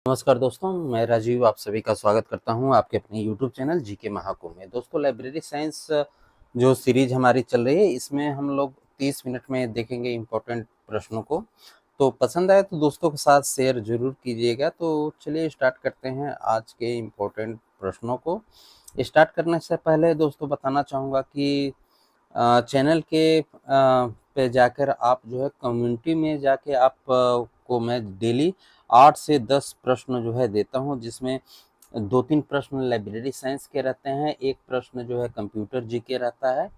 नमस्कार दोस्तों, मैं राजीव आप सभी का स्वागत करता हूं आपके अपने YouTube चैनल जीके महाकुंभ में। दोस्तों, लाइब्रेरी साइंस जो सीरीज हमारी चल रही है, इसमें हम लोग 30 मिनट में देखेंगे इम्पोर्टेंट प्रश्नों को। तो पसंद आए तो दोस्तों के साथ शेयर जरूर कीजिएगा। तो चलिए स्टार्ट करते हैं आज के इम्पोर्टेंट प्रश्नों को। स्टार्ट करने से पहले दोस्तों बताना चाहूँगा कि चैनल के पे जाकर आप जो है कम्युनिटी में जाके आप को मैं डेली 8 से 10 प्रश्न जो है देता हूँ, जिसमें 2-3 प्रश्न लाइब्रेरी साइंस के रहते हैं, एक प्रश्न जो है कंप्यूटर जीके रहता है,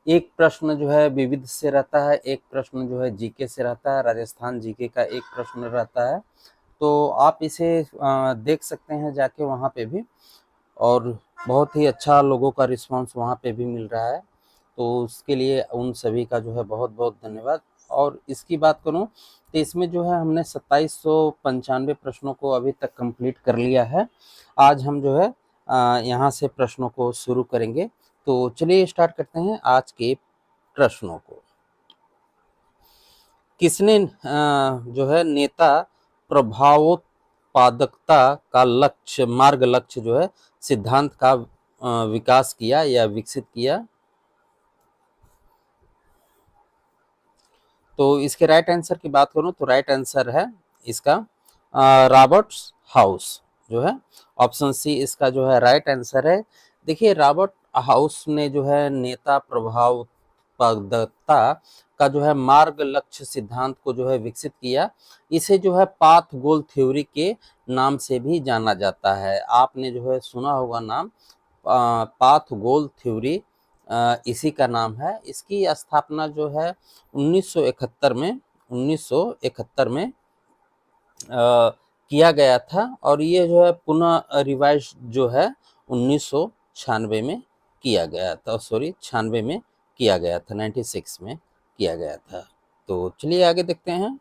एक प्रश्न जो है विविध से रहता है, एक प्रश्न जो है जीके से रहता है, राजस्थान जीके का एक प्रश्न रहता है। तो आप इसे देख सकते हैं जाके वहाँ पे भी, और बहुत ही अच्छा लोगों का रिस्पांस वहाँ पे भी मिल रहा है। तो उसके लिए उन सभी का जो है बहुत-बहुत धन्यवाद। और इसकी बात करूँ तो इसमें जो है हमने 2795 प्रश्नों को अभी तक कंप्लीट कर लिया है। आज हम जो है यहाँ से प्रश्नों को शुरू करेंगे। तो चलिए स्टार्ट करते हैं आज के प्रश्नों को। किसने जो है नेता प्रभावोत्पादकता का मार्ग लक्ष्य जो है सिद्धांत का विकास किया या विकसित किया? तो इसके राइट आंसर की बात करूं तो राइट आंसर है इसका रॉबर्ट्स हाउस जो है, ऑप्शन सी इसका जो है राइट आंसर है। देखिए, रॉबर्ट हाउस ने जो है नेता प्रभावोत्पादकता का जो है मार्ग लक्ष्य सिद्धांत को जो है विकसित किया। इसे जो है पाथ गोल थ्योरी के नाम से भी जाना जाता है। आपने जो है सुना होगा नाम पाथ गोल थ्योरी, इसी का नाम है। इसकी स्थापना जो है 1971 में किया गया था, और ये जो है पुनः रिवाइज जो है 1996 में किया गया था, सॉरी 96 में किया गया था, 96 में किया गया था। तो चलिए आगे देखते हैं।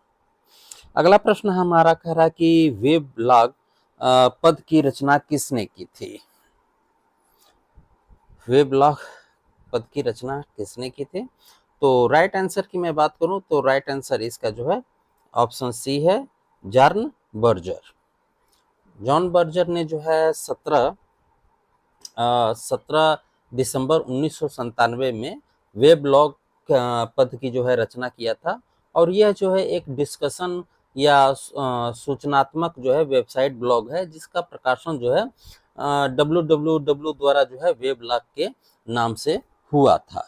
अगला प्रश्न हमारा कह रहा है कि वेब ब्लॉग पद की रचना किसने की थी? वेब ब्लॉग पद की रचना किसने की थी? तो राइट आंसर की मैं बात करूं तो राइट आंसर इसका जो है ऑप्शन सी है, जॉन बर्जर। जॉन बर्जर ने जो है 17 दिसंबर 1997 में वेबलॉग पद की जो है रचना किया था। और यह जो है एक डिस्कशन या सूचनात्मक जो है वेबसाइट ब्लॉग है, जिसका प्रकाशन जो है www द्वारा जो है वेबलॉग के नाम से हुआ था।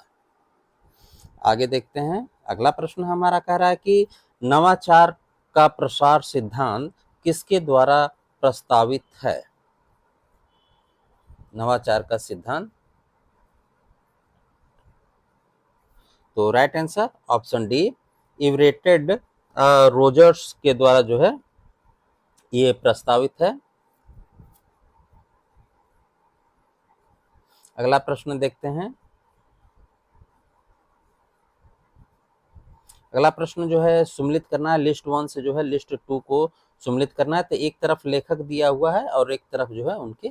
आगे देखते हैं। अगला प्रश्न हमारा कह रहा है कि नवाचार का प्रसार सिद्धांत किसके द्वारा प्रस्तावित है? नवाचार का सिद्धांत, तो right answer option D, Everett Rogers के द्वारा जो है ये प्रस्तावित है। अगला प्रश्न देखते हैं। अगला प्रश्न जो है सुमिलित करना है, लिस्ट 1 से जो है लिस्ट 2 को सुमिलित करना है। तो एक तरफ लेखक दिया हुआ है और एक तरफ जो है उनके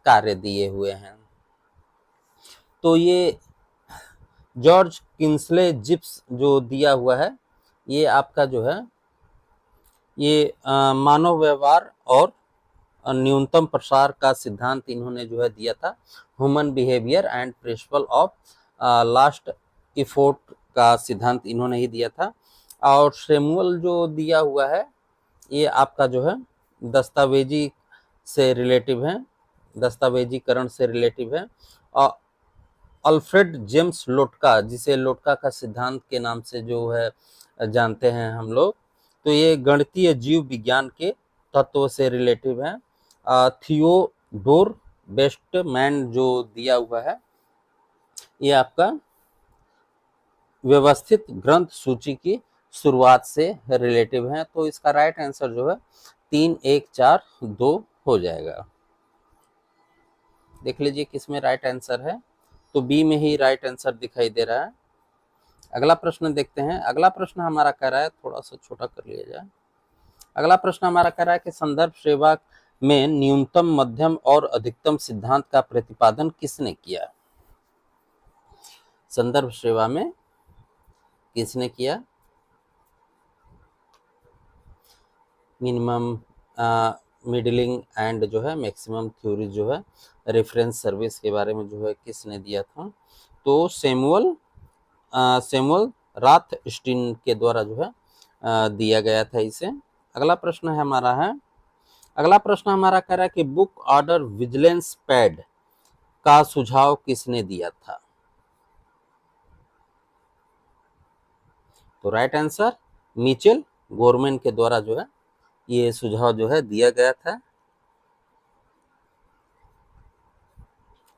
कार्य दिए हुए हैं। तो ये जॉर्ज किंसले जिप्स जो दिया हुआ है, ये आपका जो है ये मानव व्यवहार और न्यूनतम प्रसार का सिद्धांत इन्होंने जो है दिया था। Human behaviour and principle of last effort का सिद्धांत इन्होंने ही दिया था। और सैमुअल जो दिया हुआ है, ये आपका जो है दस्तावेजी से रिलेटिव है, दस्तावेजीकरण से रिलेटिव है। और अल्फ्रेड जेम्स लोटका, जिसे लोटका का सिद्धांत के नाम से जो है जानते हैं हम लोग, तो ये गणितीय जीव विज्ञान के तत्व से रिलेटिव है। थियोडोर वेस्टमैन जो दिया हुआ है, ये आपका व्यवस्थित ग्रंथ सूची की शुरुआत से रिलेटिव है। तो इसका राइट आंसर जो है 3, 1, 4, 2 हो जाएगा। देख लीजिए किसमें राइट आंसर है, तो बी में ही राइट आंसर दिखाई दे रहा है। अगला प्रश्न देखते हैं। अगला प्रश्न हमारा कह रहा है, थोड़ा सा छोटा कर लिया जाए। अगला प्रश्न हमारा कह रहा है कि संदर्भ सेवा में न्यूनतम, मध्यम और अधिकतम सिद्धांत का प्रतिपादन किसने किया? संदर्भ सेवा में किसने किया? मिनिमम, मिडलिंग एंड जो है मैक्सिमम थ्योरी जो है रेफरेंस सर्विस के बारे में जो है किसने दिया था? तो सैमुअल राथस्टिन के द्वारा जो है दिया गया था इसे। अगला प्रश्न हमारा कह रहा है कि बुक ऑर्डर विजिलेंस पैड का सुझाव किसने दिया था? तो राइट आंसर मिचेल गोरमैन के द्वारा जो है ये सुझाव जो है दिया गया था।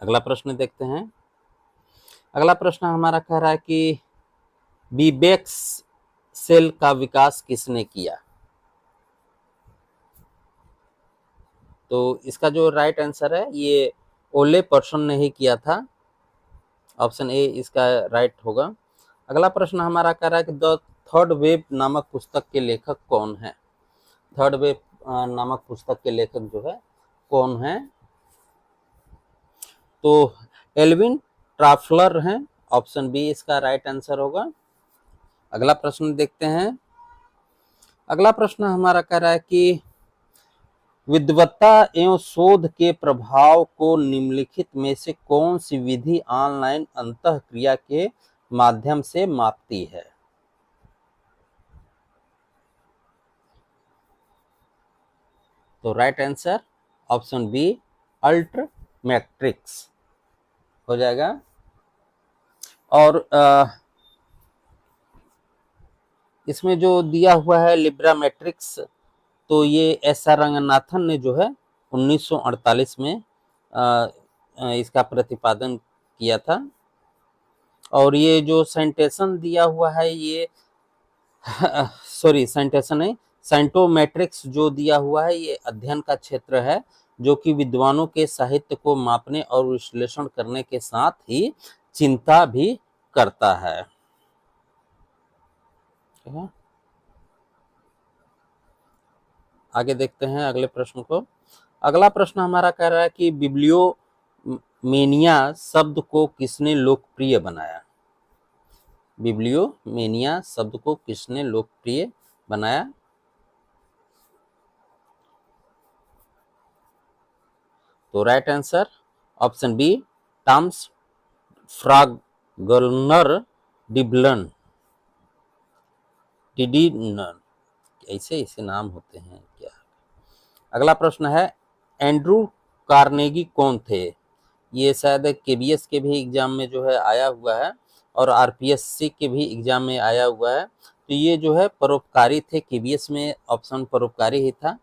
अगला प्रश्न देखते हैं। अगला प्रश्न हमारा कह रहा है कि बीबेक्स सेल का विकास किसने किया? तो इसका जो राइट आंसर है ये ओले पर्सन ने ही किया था। ऑप्शन ए इसका राइट होगा। अगला प्रश्न हमारा कह रहा है कि द थर्ड वेव नामक पुस्तक के लेखक कौन है? थर्ड वेव नामक पुस्तक के लेखक जो है कौन है? तो एल्विन ट्राफलर हैं। ऑप्शन बी इसका राइट आंसर होगा। अगला प्रश्न देखते हैं। अगला प्रश्न हमारा कह रहा है कि विद्वत्ता एवं शोध के प्रभाव को निम्नलिखित में से कौन सी विधि ऑनलाइन अंतःक्रिया के माध्यम से मापती है? तो राइट आंसर ऑप्शन बी अल्ट्र मैट्रिक्स हो जाएगा। और इसमें जो दिया हुआ है लिब्रा मैट्रिक्स, तो ये एस आर रंगनाथन ने जो है 1948 में इसका प्रतिपादन किया था। और ये जो साइंटेशन दिया हुआ है ये सॉरी साइंटेशन नहीं, साइंटोमेट्रिक्स जो दिया हुआ है ये अध्ययन का क्षेत्र है जो कि विद्वानों के साहित्य को मापने और विश्लेषण करने के साथ ही चिंता भी करता है। आगे देखते हैं अगले प्रश्न को। अगला प्रश्न हमारा कह रहा है कि बिब्लियोमेनिया शब्द को किसने लोकप्रिय बनाया? बिब्लियोमेनिया शब्द को किसने लोकप्रिय बनाया? तो right answer option B Thomas फ्रागनर डिबलन डिडिनर, ऐसे नाम होते हैं क्या? अगला प्रश्न है एंड्रू कार्नेगी कौन थे? ये शायद केबीएस के भी एग्जाम में जो है आया हुआ है और आरपीएससी के भी एग्जाम में आया हुआ है। तो ये जो है परोपकारी थे। केबीएस में ऑप्शन परोपकारी ही था,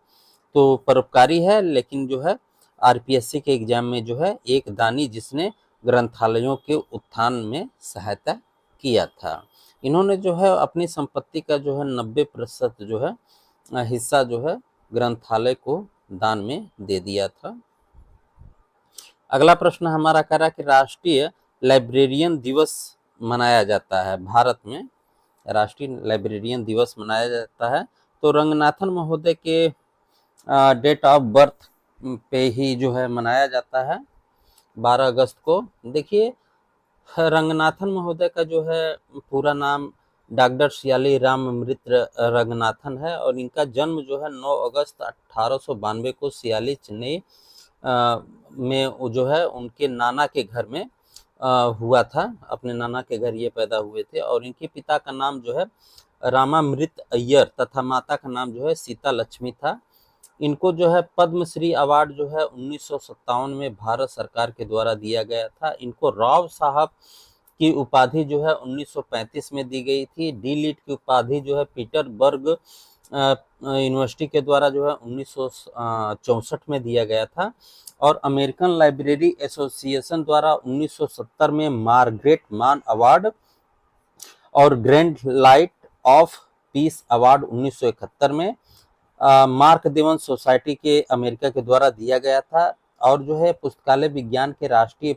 तो परोपकारी है, लेकिन जो है आरपीएससी के एग्जाम में जो है एक दानी जिसने ग्रंथालयों के उत्थान में सहायता किया था। इन्होंने जो है अपनी संपत्ति का जो है 90% जो है हिस्सा जो है ग्रंथालय को दान में दे दिया था। अगला प्रश्न हमारा कह रहा है कि राष्ट्रीय लाइब्रेरियन दिवस मनाया जाता है भारत में, राष्ट्रीय लाइब्रेरियन दिवस मनाया जाता है तो रंगनाथन महोदय के डेट ऑफ बर्थ पे ही जो है मनाया जाता है 12 अगस्त को। देखिए रंगनाथन महोदय का जो है पूरा नाम डॉक्टर सियाली राम अमृत रंगनाथन है और इनका जन्म जो है 9 अगस्त 1892 को सियाली चेन्नई में जो है उनके नाना के घर में हुआ था। अपने नाना के घर ये पैदा हुए थे और इनके पिता का नाम जो है रामामृत अय्यर तथा माता का नाम जो है सीता लक्ष्मी था। इनको जो है पद्मश्री अवार्ड जो है 1957 में भारत सरकार के द्वारा दिया गया था। इनको राव साहब की उपाधि जो है 1935 में दी गई थी। डी लिट की उपाधि जो है पीटरबर्ग यूनिवर्सिटी के द्वारा जो है 1964 में दिया गया था और अमेरिकन लाइब्रेरी एसोसिएशन द्वारा 1970 में मार्गरेट मान अवार्ड और grand light of peace award 1971 में मार्क देवन सोसाइटी के अमेरिका के द्वारा दिया गया था। और जो है पुस्तकालय विज्ञान के राष्ट्रीय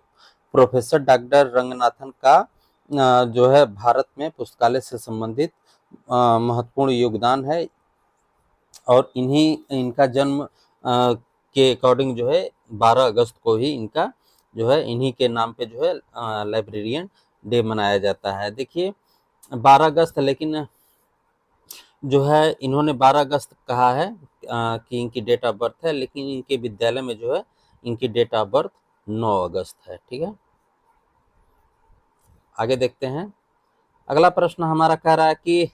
प्रोफेसर डॉक्टर रंगनाथन का जो है भारत में पुस्तकालय से संबंधित महत्वपूर्ण योगदान है और इनका जन्म के अकॉर्डिंग जो है 12 अगस्त को ही इनका जो है इन्हीं के नाम पे जो है लाइब्रेरियन डे मनाया जाता है। देखिए 12 अगस्त, लेकिन जो है इन्होंने 12 अगस्त कहा है कि इनकी डेट ऑफ बर्थ है, लेकिन इनके विद्यालय में जो है इनकी डेट ऑफ बर्थ 9 अगस्त है। ठीक है, आगे देखते हैं। अगला प्रश्न हमारा कह रहा है कि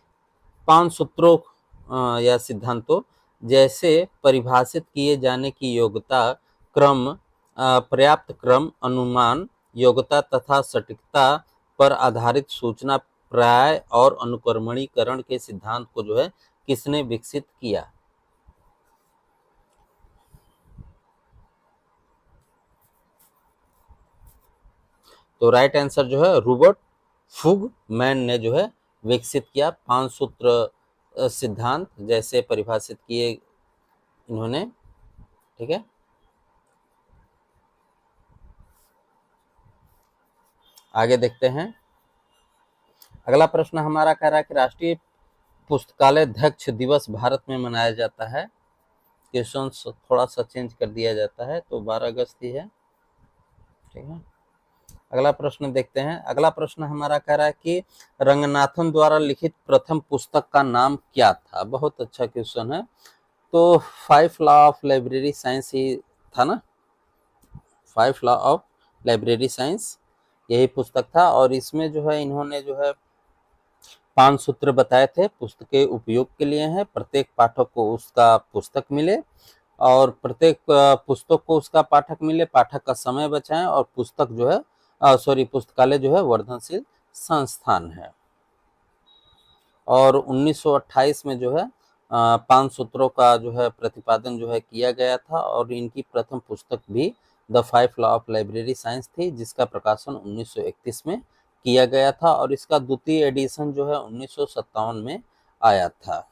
5 सूत्रों या सिद्धांतों जैसे परिभाषित किए जाने की योग्यता, क्रम, पर्याप्त क्रम, अनुमान, योग्यता तथा सटीकता पर आधारित सूचना प्राय और अनुक्रमणीकरण के सिद्धांत को जो है किसने विकसित किया? तो राइट आंसर जो है रूबर्ट फुग मैन ने जो है विकसित किया। 5 सूत्र सिद्धांत जैसे परिभाषित किए इन्होंने। ठीक है, आगे देखते हैं। अगला प्रश्न हमारा कह रहा है कि राष्ट्रीय पुस्तकालय अध्यक्ष दिवस भारत में मनाया जाता है। क्वेश्चन थोड़ा सा चेंज कर दिया जाता है, तो 12 अगस्त ही है। ठीक है, अगला प्रश्न देखते हैं। अगला प्रश्न हमारा कह रहा है कि रंगनाथन द्वारा लिखित प्रथम पुस्तक का नाम क्या था? बहुत अच्छा क्वेश्चन है। तो 5 लॉ ऑफ लाइब्रेरी साइंस ही था ना, 5 लॉ ऑफ लाइब्रेरी साइंस, यही पुस्तक था। और इसमें जो है इन्होंने जो है 5 सूत्र बताए थे, पुस्तक के उपयोग के लिए हैं। प्रत्येक पाठक को उसका पुस्तक मिले, और प्रत्येक पुस्तक को उसका पाठक मिले, पाठक का समय बचाएं, और पुस्तक जो है पुस्तकालय जो है वर्धनशील संस्थान है। और 1928 में जो है 5 सूत्रों का जो है प्रतिपादन जो है किया गया था, और इनकी प्रथम पुस्तक भी the 5 law of library science थी, जिसका प्रकाशन 1931 में किया गया था, और इसका द्वितीय एडिशन जो है 1957 में आया था।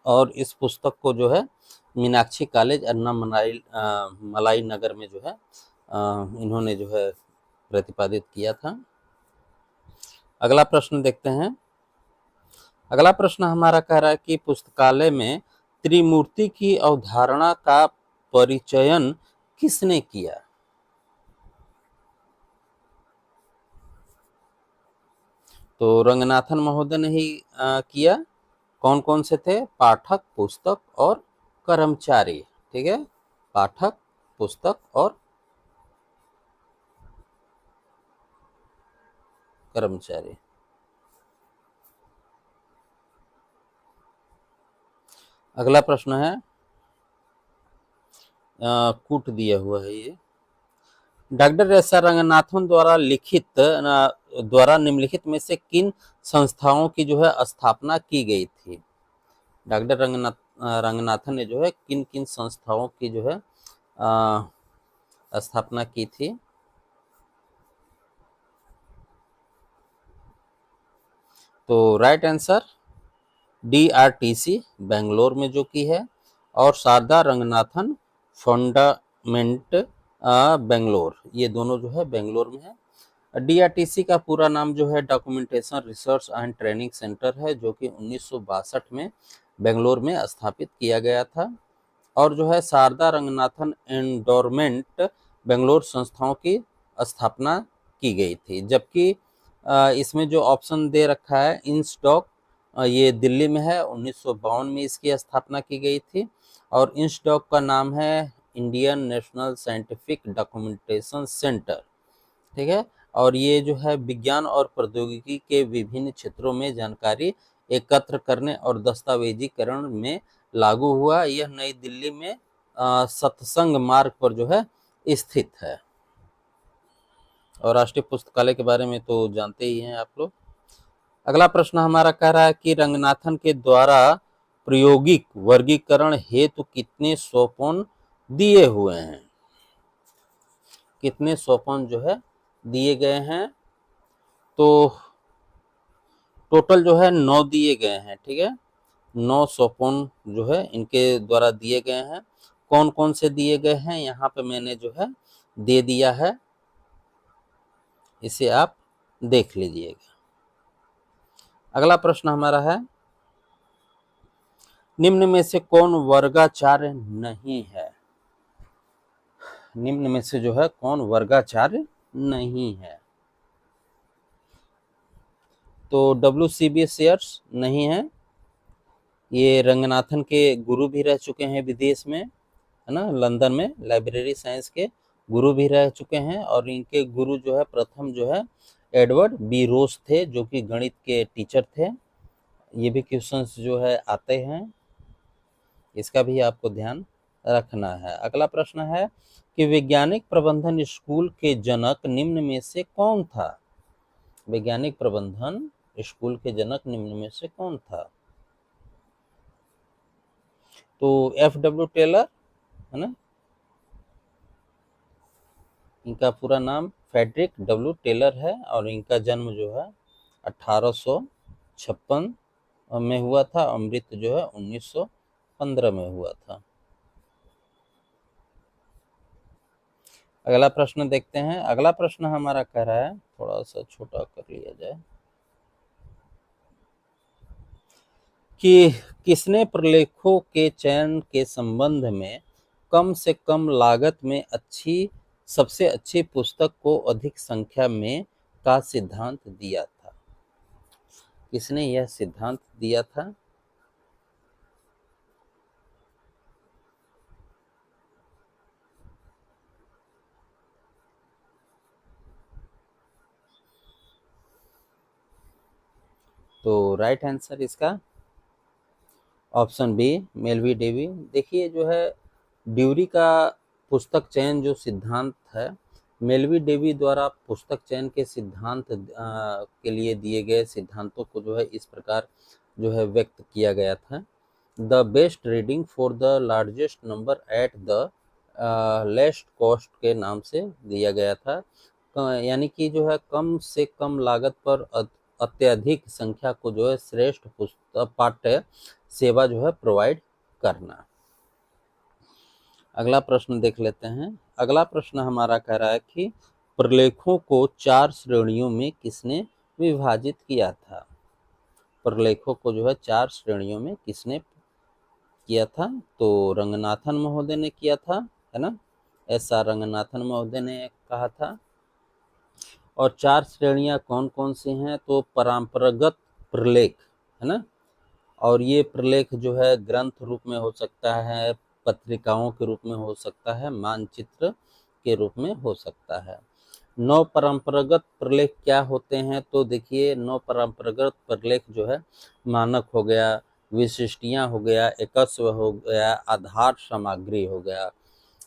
और इस पुस्तक को जो है मीनाक्षी कॉलेज मलाई नगर में जो है इन्होंने जो है प्रतिपादित किया था। अगला प्रश्न देखते हैं। अगला प्रश्न हमारा कह रहा है कि पुस्तकालय में त्रिमूर्ति की अवधारणा का परिचयन किसने किया? तो रंगनाथन महोदय ने ही किया। कौन कौन से थे? पाठक, पुस्तक और कर्मचारी। ठीक है, पाठक, पुस्तक और कर्मचारी। अगला प्रश्न है, कूट दिया हुआ है ये। डॉक्टर एस आर रंगनाथन द्वारा निम्नलिखित में से किन संस्थाओं की जो है स्थापना की गई थी? डॉक्टर रंगनाथन ने जो है किन किन संस्थाओं की जो है स्थापना की थी? तो राइट आंसर DRTC बेंगलोर में जो की है, और शारदा रंगनाथन फंडामेंट बेंगलोर, ये दोनों जो है बेंगलोर में है। DRTC का पूरा नाम जो है documentation research and training centre है, जो कि 1962 में बेंगलोर में स्थापित किया गया था। और जो है शारदा रंगनाथन एंडोरमेंट बेंगलोर संस्थाओं की स्थापना की गई थी। जबकि इसमें जो ऑप्शन दे रखा है इंस्टॉक, ये दिल्ली में है, 1952 में इसकी स्थापना की गई थी। और इंस्टॉक का नाम है Indian national scientific documentation centre. ठीक है, और ये जो है विज्ञान और प्रौद्योगिकी के विभिन्न क्षेत्रों में जानकारी एकत्र करने और दस्तावेजीकरण में लागू हुआ। यह नई दिल्ली में सत्संग मार्ग पर जो है स्थित है। और राष्ट्रीय पुस्तकालय के बारे में तो जानते ही हैं आप लोग। अगला प्रश्न हमारा कह रहा है कि रंगनाथन के द्वारा प्रायोगिक वर्गीकरण हेतु कितने सोपान दिए हुए हैं? कितने सोपान जो है दिए गए हैं? तो टोटल जो है 9 दिए गए हैं। ठीक है, 9 सोपान जो है इनके द्वारा दिए गए हैं। कौन कौन से दिए गए हैं यहाँ पे मैंने जो है दे दिया है, इसे आप देख लीजिएगा। अगला प्रश्न हमारा है, निम्न में से कौन वर्गाचार्य नहीं है? निम्न में से जो है कौन वर्गाचार्य नहीं है? तो WCB शेयर्स नहीं है, ये रंगनाथन के गुरु भी रह चुके हैं विदेश में, है ना, लंदन में लाइब्रेरी साइंस के गुरु भी रह चुके हैं। और इनके गुरु जो है प्रथम जो है एडवर्ड बी रोस थे, जो कि गणित के टीचर थे। ये भी क्वेश्चंस जो है आते हैं, इसका भी आपको ध्यान रखना है। अगला प्रश्न है कि वैज्ञानिक प्रबंधन स्कूल के जनक निम्न में से कौन था? वैज्ञानिक प्रबंधन स्कूल के जनक निम्न में से कौन था? तो F.W. टेलर, है ना, इनका पूरा नाम फ्रेडरिक डब्ल्यू टेलर है और इनका जन्म जो है 1856 में हुआ था और मृत्यु जो है 1915 में हुआ था। अगला प्रश्न देखते हैं। अगला प्रश्न हमारा कह रहा है, थोड़ा सा छोटा कर लिया जाए, कि किसने प्रलेखों के चयन के संबंध में कम से कम लागत में सबसे अच्छी पुस्तक को अधिक संख्या में का सिद्धांत दिया था? किसने यह सिद्धांत दिया था? तो राइट आंसर इसका ऑप्शन बी, मेलवी डेवी। देखिए जो है ड्यूरी का पुस्तक चयन जो सिद्धांत है, मेलवी डेवी द्वारा पुस्तक चयन के सिद्धांत के लिए दिए गए सिद्धांतों को जो है इस प्रकार जो है व्यक्त किया गया था। The best reading for the largest number at the लेस्ट cost के नाम से दिया गया था। यानी कि जो है कम से कम लागत पर अत्यधिक संख्या को जो है श्रेष्ठ पुस्तक पाठ्य सेवा जो है प्रोवाइड करना। अगला प्रश्न देख लेते हैं। अगला प्रश्न हमारा कह रहा है कि प्रलेखों को 4 श्रेणियों में किसने विभाजित किया था? प्रलेखों को जो है 4 श्रेणियों में किसने किया था? तो रंगनाथन महोदय ने किया था, है ना, S.R. रंगनाथन महोदय ने कहा था। और 4 श्रेणियां कौन कौन सी हैं? तो परंपरागत प्रलेख, है ना, और ये प्रलेख जो है ग्रंथ रूप में हो सकता है, पत्रिकाओं के रूप में हो सकता है, मानचित्र के रूप में हो सकता है। 9 परंपरागत प्रलेख क्या होते हैं? तो देखिए 9 परंपरागत प्रलेख जो है मानक हो गया, विशिष्टियां हो गया, एकस्व हो गया, आधार सामग्री हो गया।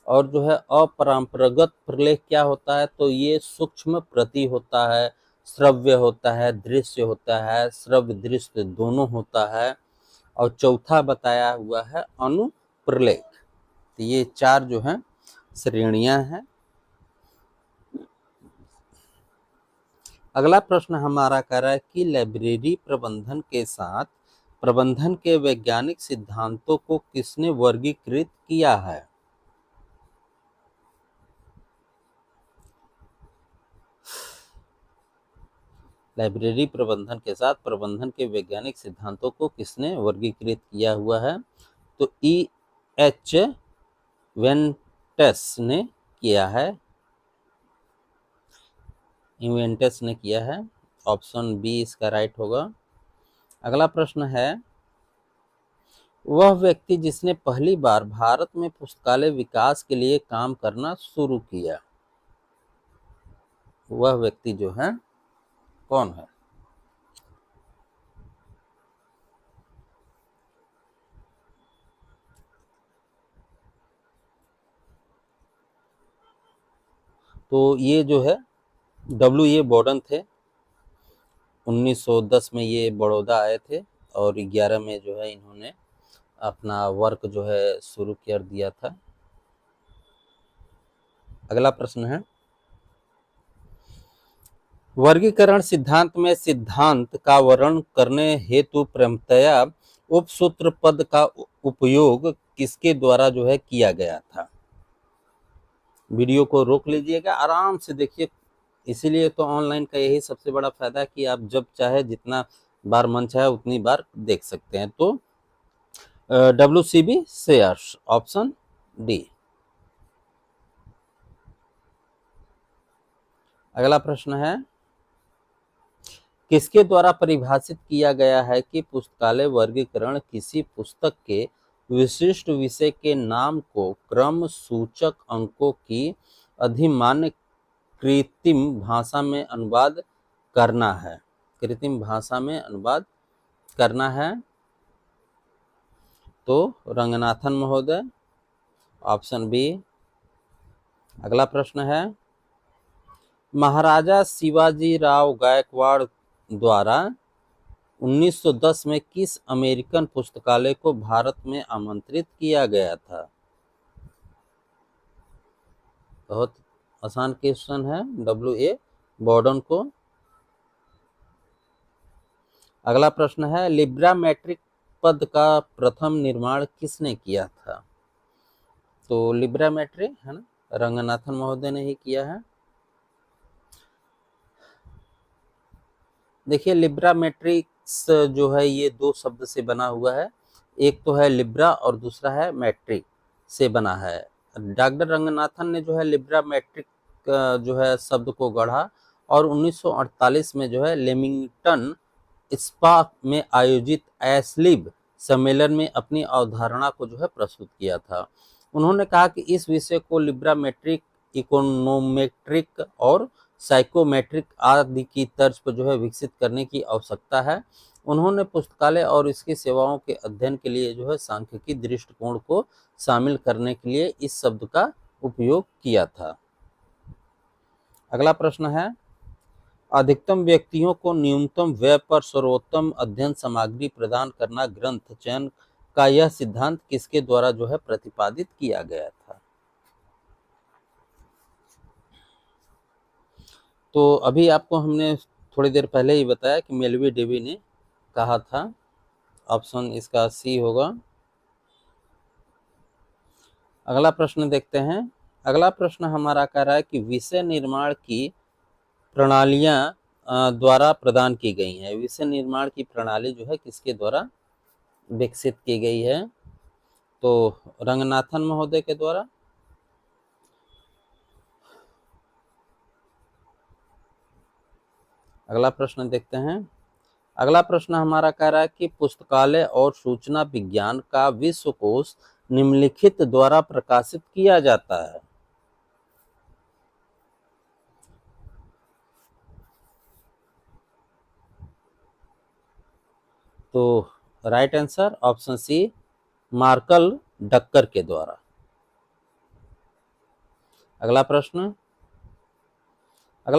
और जो है अपरंपरागत प्रलेख क्या होता है? तो ये सूक्ष्म प्रति होता है, श्रव्य होता है, दृश्य होता है, श्रव्य दृश्य दोनों होता है। और चौथा बताया हुआ है अनुप्रलेख। तो ये 4 जो हैं श्रेणियां हैं। अगला प्रश्न हमारा कह रहा है कि लाइब्रेरी प्रबंधन के साथ प्रबंधन के वैज्ञानिक सिद्धांतों को किसने वर्गीकृत किया है? लाइब्रेरी प्रबंधन के साथ प्रबंधन के वैज्ञानिक सिद्धांतों को किसने वर्गीकृत किया हुआ है? तो E.H. वेंटस ने किया है, इवेंटस ने किया है। ऑप्शन बी इसका राइट होगा। अगला प्रश्न है, वह व्यक्ति जिसने पहली बार भारत में पुस्तकालय विकास के लिए काम करना शुरू किया, वह व्यक्ति जो है कौन है? तो ये जो है W.A. बोर्डन थे। 1910 में ये बड़ौदा आए थे और 11 में जो है इन्होंने अपना वर्क जो है शुरू कर दिया था। अगला प्रश्न है, वर्गीकरण सिद्धांत में सिद्धांत का वर्णन करने हेतु क्रमतया उपसूत्र पद का उपयोग किसके द्वारा जो है किया गया था? वीडियो को रोक लीजिएगा, आराम से देखिए। इसीलिए तो ऑनलाइन का यही सबसे बड़ा फायदा है कि आप जब चाहे जितना बार मन चाहे उतनी बार देख सकते हैं। तो WCB शेयर्स, ऑप्शन डी। अगला प्रश्न है किसके द्वारा परिभाषित किया गया है कि पुस्तकालय वर्गीकरण किसी पुस्तक के विशिष्ट विषय के नाम को क्रम सूचक अंकों की अधिमान्य कृत्रिम भाषा में अनुवाद करना है? कृत्रिम भाषा में अनुवाद करना है तो रंगनाथन महोदय, ऑप्शन बी। अगला प्रश्न है, महाराजा शिवाजीराव गायकवाड़ द्वारा 1910 में किस अमेरिकन पुस्तकालय को भारत में आमंत्रित किया गया था? बहुत आसान क्वेश्चन है, W.A. बॉर्डन को। अगला प्रश्न है, लिब्रामेट्रिक पद का प्रथम निर्माण किसने किया था? तो लिब्रामेट्रिक है ना, रंगनाथन महोदय ने ही किया है। देखिए, लिब्रामेट्रिक्स जो है ये दो शब्द से बना हुआ है, एक तो है लिब्रा और दूसरा है मैट्रिक से बना है। डॉक्टर रंगनाथन ने जो है लिब्रामेट्रिक जो है शब्द को गढ़ा और 1948 में जो है लेमिंगटन स्पा में आयोजित एस्लिब सम्मेलन में अपनी अवधारणा को जो है प्रस्तुत किया था। उन्होंने कहा कि इस विषय को लिब्रामेट्रिक, इकोनोमेट्रिक और साइकोमेट्रिक आदि की तर्ज पर जो है विकसित करने की आवश्यकता है। उन्होंने पुस्तकालय और इसकी सेवाओं के अध्ययन के लिए जो है सांख्यिकी दृष्टिकोण को शामिल करने के लिए इस शब्द का उपयोग किया था। अगला प्रश्न है, अधिकतम व्यक्तियों को न्यूनतम व्यय पर सर्वोत्तम अध्ययन सामग्री प्रदान करना ग्रंथ चयन का यह सिद्धांत किसके द्वारा जो है प्रतिपादित किया गया था? तो अभी आपको हमने थोड़ी देर पहले ही बताया कि मेलवी डेवी ने कहा था। ऑप्शन इसका सी होगा। अगला प्रश्न देखते हैं। अगला प्रश्न हमारा कह रहा है कि विषय निर्माण की प्रणालियां द्वारा प्रदान की गई हैं। विषय निर्माण की प्रणाली जो है किसके द्वारा विकसित की गई है? तो रंगनाथन महोदय के द्वारा। अगला प्रश्न देखते हैं। अगला प्रश्न हमारा कह रहा है कि पुस्तकालय और सूचना विज्ञान का विश्वकोश निम्नलिखित द्वारा प्रकाशित किया जाता है। तो राइट आंसर ऑप्शन सी, मार्कल डक्कर के द्वारा। अगला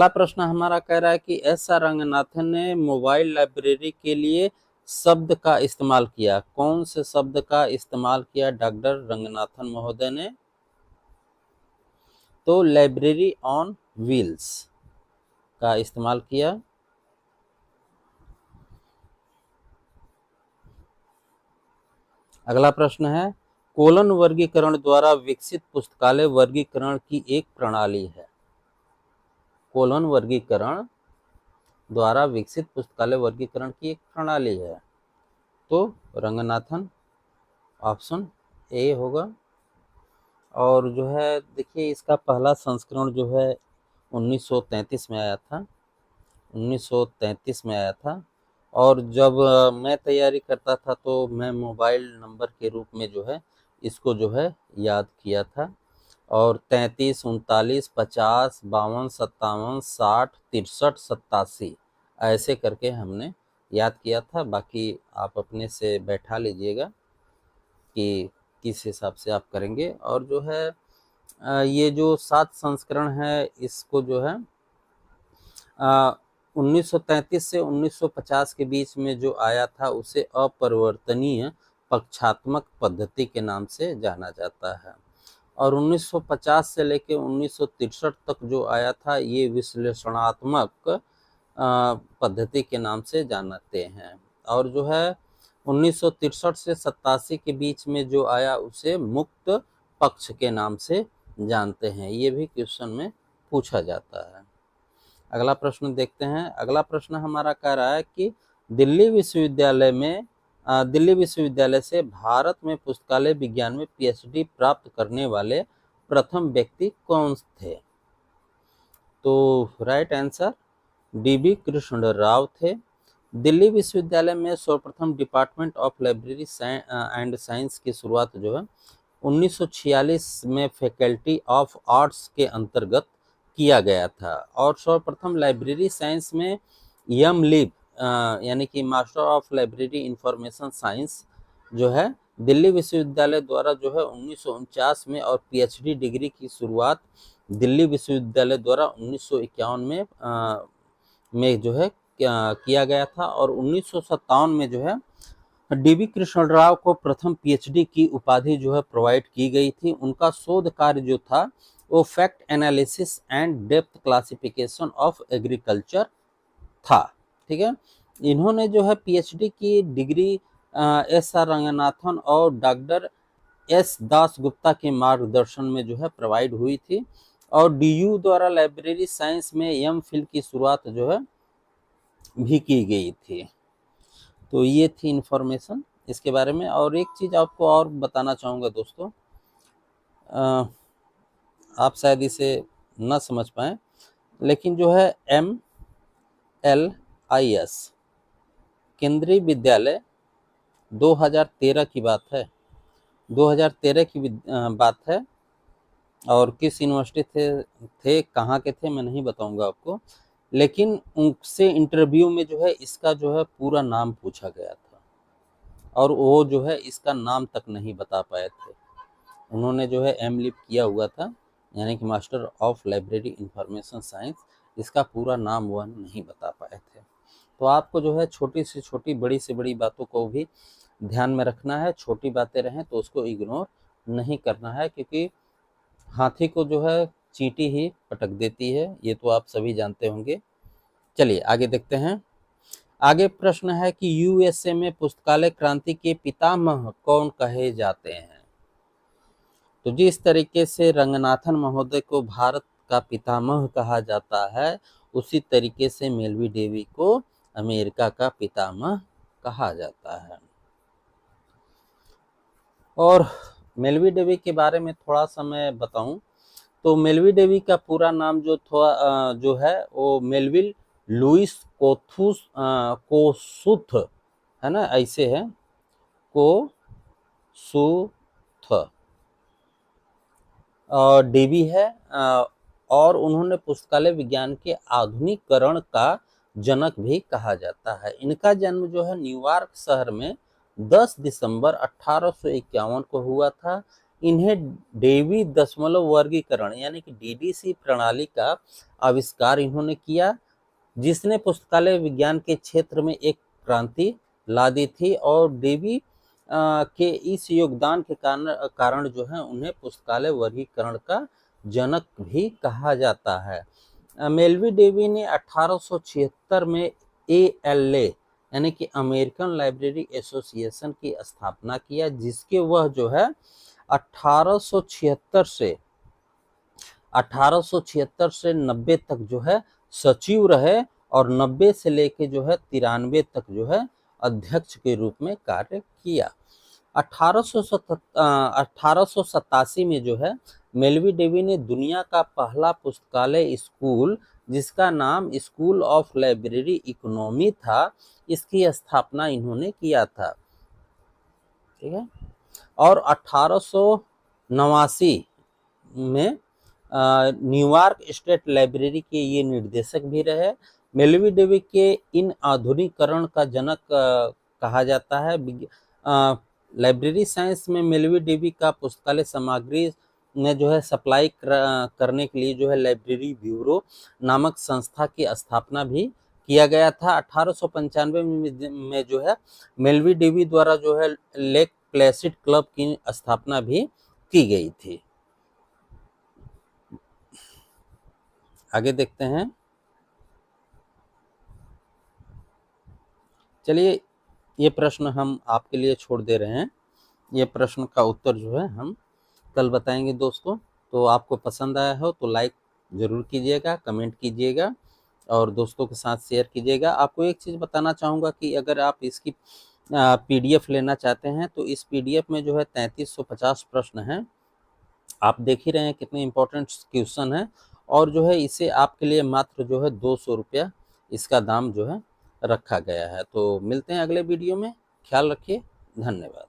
प्रश्न हमारा कह रहा है कि एस आर रंगनाथन ने मोबाइल लाइब्रेरी के लिए शब्द का इस्तेमाल किया। कौन से शब्द का इस्तेमाल किया डॉक्टर रंगनाथन महोदय ने? तो लाइब्रेरी ऑन व्हील्स का इस्तेमाल किया। अगला प्रश्न है, कोलन वर्गीकरण द्वारा विकसित पुस्तकालय वर्गीकरण की एक प्रणाली है। कोलन वर्गीकरण द्वारा विकसित पुस्तकालय वर्गीकरण की एक प्रणाली है। तो रंगनाथन, ऑप्शन ए होगा। और जो है देखिए, इसका पहला संस्करण जो है 1933 में आया था। 1933 में आया था। और जब मैं तैयारी करता था तो मैं मोबाइल नंबर के रूप में जो है इसको जो है याद किया था। और 33, 39, 50, 52, 57, 60, 63, 87 ऐसे करके हमने याद किया था। बाकी आप अपने से बैठा लीजिएगा कि किस हिसाब से आप करेंगे। और जो है ये जो 7 संस्करण है इसको जो है 1933 से 1950 के बीच में जो आया था उसे अपरिवर्तनीय पक्षात्मक पद्धति के नाम से जाना जाता है। और 1950 से लेकर 1963 तक जो आया था ये विश्लेषणात्मक पद्धति के नाम से जानते हैं। और जो है 1963 से 87 के बीच में जो आया उसे मुक्त पक्ष के नाम से जानते हैं। ये भी क्वेश्चन में पूछा जाता है। अगला प्रश्न देखते हैं। अगला प्रश्न हमारा कह रहा है कि दिल्ली विश्वविद्यालय से भारत में पुस्तकालय विज्ञान में PhD प्राप्त करने वाले प्रथम व्यक्ति कौन थे? तो right answer dB Krishna Rao थे। दिल्ली विश्वविद्यालय में सर्वप्रथम department of library and science की शुरुआत जो है 1946 में फैकल्टी ऑफ आर्ट्स के अंतर्गत किया गया था। और सर्वप्रथम लाइब्रेरी साइंस में यम लिब यानी कि master of library information science जो है दिल्ली विश्वविद्यालय द्वारा जो है 1949 में, और पीएचडी डिग्री की शुरुआत दिल्ली विश्वविद्यालय द्वारा 1951 में जो है किया गया था। और 1957 में जो है डीबी कृष्ण राव को प्रथम पीएचडी की उपाधि जो है प्रोवाइड की गई थी। उनका शोध कार्य जो था वो fact analysis and depth classification of agriculture था। ठीक है, इन्होंने जो है पीएचडी की डिग्री एस आर रंगनाथन और डॉक्टर एस दास गुप्ता के मार्गदर्शन में जो है प्रोवाइड हुई थी। और डीयू द्वारा लाइब्रेरी साइंस में एम फिल की शुरुआत जो है भी की गई थी। तो ये थी इन्फॉर्मेशन इसके बारे में। और एक चीज़ आपको और बताना चाहूँगा दोस्तों, आप शायद इसे न समझ पाएँ, लेकिन जो है MLIS केंद्रीय विद्यालय 2013 की बात है, 2013 की बात है। और किस यूनिवर्सिटी थे कहाँ के थे मैं नहीं बताऊंगा आपको, लेकिन उनसे इंटरव्यू में जो है इसका जो है पूरा नाम पूछा गया था, और वो जो है इसका नाम तक नहीं बता पाए थे। उन्होंने जो है MLib किया हुआ था, यानी कि master of library information science, इसका पूरा नाम वह नहीं बता पाए थे। तो आपको जो है छोटी से छोटी, बड़ी से बड़ी बातों को भी ध्यान में रखना है। छोटी बातें रहें तो उसको इग्नोर नहीं करना है, क्योंकि हाथी को जो है चींटी ही पटक देती है, ये तो आप सभी जानते होंगे। चलिए आगे देखते हैं। आगे प्रश्न है कि यूएसए में पुस्तकालय क्रांति के पितामह कौन कहे जाते हैं। तो जिस तरीके से रंगनाथन महोदय को भारत का पितामह कहा जाता है, उसी तरीके से मेलवी डेवी को अमेरिका का पितामह कहा जाता है। और मेलवी डेवी के बारे में थोड़ा सा मैं बताऊं तो मेलवी डेवी का पूरा नाम जो है वो मेलविल लुइस कोसुथ है ना, ऐसे है कोसुथ डेवी है। और उन्होंने पुस्तकालय विज्ञान के आधुनिकीकरण का जनक भी कहा जाता है। इनका जन्म जो है न्यूयॉर्क शहर में 10 दिसंबर 1851 को हुआ था। इन्हें डेवी दशमलव वर्गीकरण यानी कि DDC प्रणाली का आविष्कार इन्होंने किया, जिसने पुस्तकालय विज्ञान के क्षेत्र में एक क्रांति ला दी थी। और डेवी के इस योगदान के कारण जो है उन्हें पुस्तकालय वर्गीकरण का जनक भी कहा जाता है। मेलवी डेवी ने 1876 में ALA यानी कि अमेरिकन लाइब्रेरी एसोसिएशन की स्थापना किया, जिसके वह जो है 1876 से 90 तक जो है सचिव रहे, और 90 से लेके जो है 93 तक जो है अध्यक्ष के रूप में कार्य किया। 1887 में जो है मेलवी डेवी ने दुनिया का पहला पुस्तकालय स्कूल, जिसका नाम स्कूल ऑफ लाइब्रेरी इकोनॉमी था, इसकी स्थापना इन्होंने किया था। ठीक है, और 1889 में न्यूयॉर्क स्टेट लाइब्रेरी के ये निर्देशक भी रहे। मेलवी डेवी के इन आधुनिकीकरण का जनक कहा जाता है। लाइब्रेरी साइंस में मेलवी डेवी का पुस्तकालय सामग्री ने जो है सप्लाई करने के लिए जो है लाइब्रेरी ब्यूरो नामक संस्था की स्थापना भी किया गया था। 1895 में जो है मेलवी डेवी द्वारा जो है लेक प्लेसिड क्लब की स्थापना भी की गई थी। आगे देखते हैं। चलिए ये प्रश्न हम आपके लिए छोड़ दे रहे हैं। ये प्रश्न का उत्तर जो है हम कल बताएंगे दोस्तों। तो आपको पसंद आया हो तो लाइक ज़रूर कीजिएगा, कमेंट कीजिएगा और दोस्तों के साथ शेयर कीजिएगा। आपको एक चीज़ बताना चाहूँगा कि अगर आप इसकी PDF लेना चाहते हैं तो इस PDF में जो है 3350 प्रश्न हैं। आप देख ही रहे हैं कितने इंपॉर्टेंट क्वेश्चन हैं, और जो है इसे आपके लिए मात्र जो है 200 रुपया इसका दाम जो है रखा गया है। तो मिलते हैं अगले वीडियो में, ख्याल रखिए, धन्यवाद।